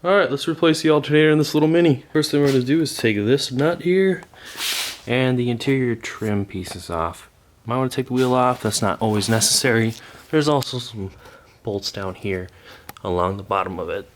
Alright, let's replace the alternator in this little Mini. First thing we're going to do is take this nut here and the interior trim pieces off. Might want to take the wheel off, that's not always necessary. There's also some bolts down here along the bottom of it.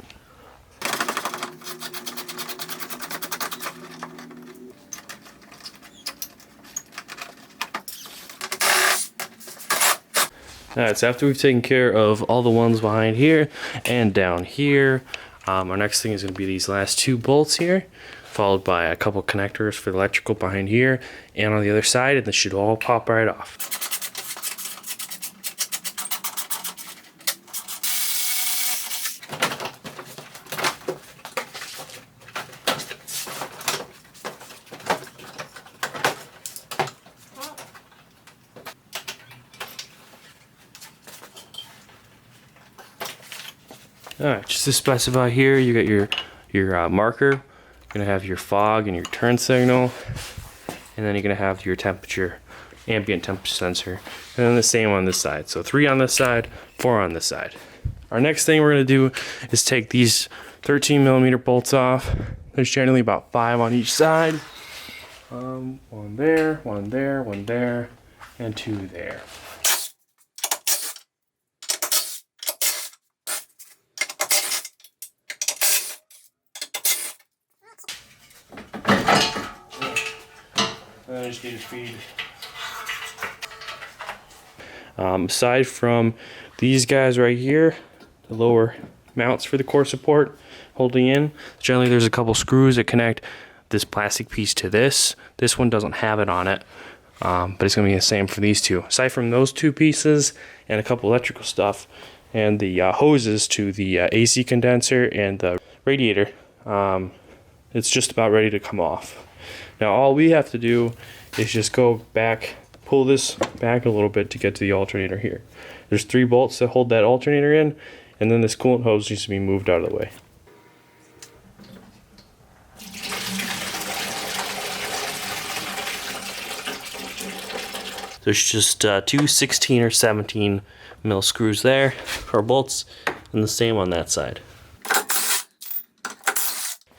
Alright, so after we've taken care of all the ones behind here and down here, our next thing is going to be these last two bolts here, followed by a couple connectors for the electrical behind here and on the other side, and this should all pop right off. Alright, just to specify here, you got your marker, you're going to have your fog and your turn signal, and then you're going to have your temperature, ambient temperature sensor, and then the same on this side. So 3 on this side, 4 on this side. Our next thing we're going to do is take these 13mm bolts off. There's generally about 5 on each side. One there, one there, one there, and 2 there. Just need to feed. Aside from these guys right here, the lower mounts for the core support holding in, generally there's a couple screws that connect this plastic piece to this. This one doesn't have it on it, but it's going to be the same for these two. Aside from those two pieces and a couple electrical stuff and the hoses to the AC condenser and the radiator, it's just about ready to come off. Now all we have to do is just go back, pull this back a little bit to get to the alternator here. There's 3 bolts that hold that alternator in, and then this coolant hose needs to be moved out of the way. There's just 2 16 or 17 mil screws there for bolts, and the same on that side.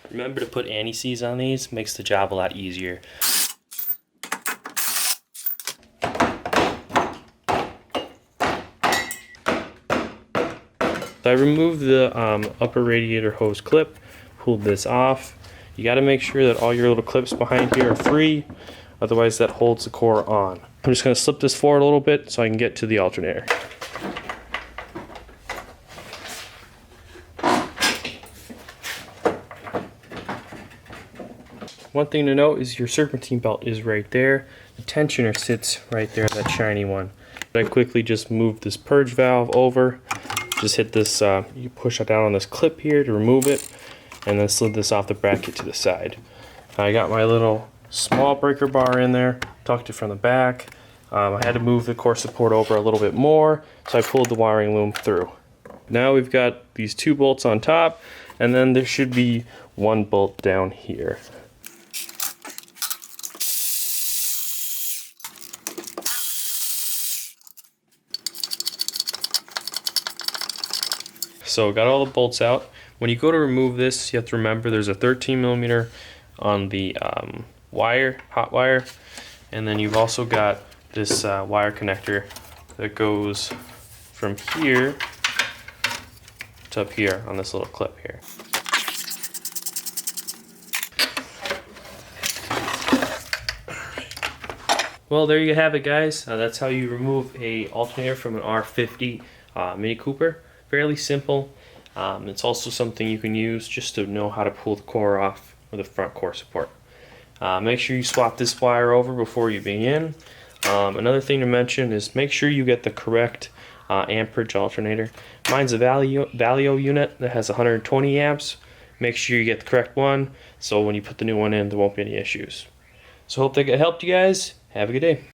Remember to put anti-seize on these, makes the job a lot easier. So I removed the upper radiator hose clip, pulled this off. You got to make sure that all your little clips behind here are free, otherwise that holds the core on. I'm just going to slip this forward a little bit so I can get to the alternator. One thing to note is your serpentine belt is right there. The tensioner sits right there, that shiny one. But I quickly just moved this purge valve over. Just hit this, you push it down on this clip here to remove it, and then slid this off the bracket to the side. I got my little small breaker bar in there, tucked it from the back. I had to move the core support over a little bit more, so I pulled the wiring loom through. Now we've got these 2 bolts on top, and then there should be 1 bolt down here. So got all the bolts out. When you go to remove this, you have to remember there's a 13mm on the wire, hot wire, and then you've also got this wire connector that goes from here to up here on this little clip here. Well, there you have it, guys. That's how you remove a alternator from an R50 Mini Cooper. Fairly simple. It's also something you can use just to know how to pull the core off with the front core support. Make sure you swap this wire over before you begin. Another thing to mention is make sure you get the correct amperage alternator. Mine's a Valio unit that has 120 amps. Make sure you get the correct one, so when you put the new one in, there won't be any issues. So hope that helped you guys. Have a good day.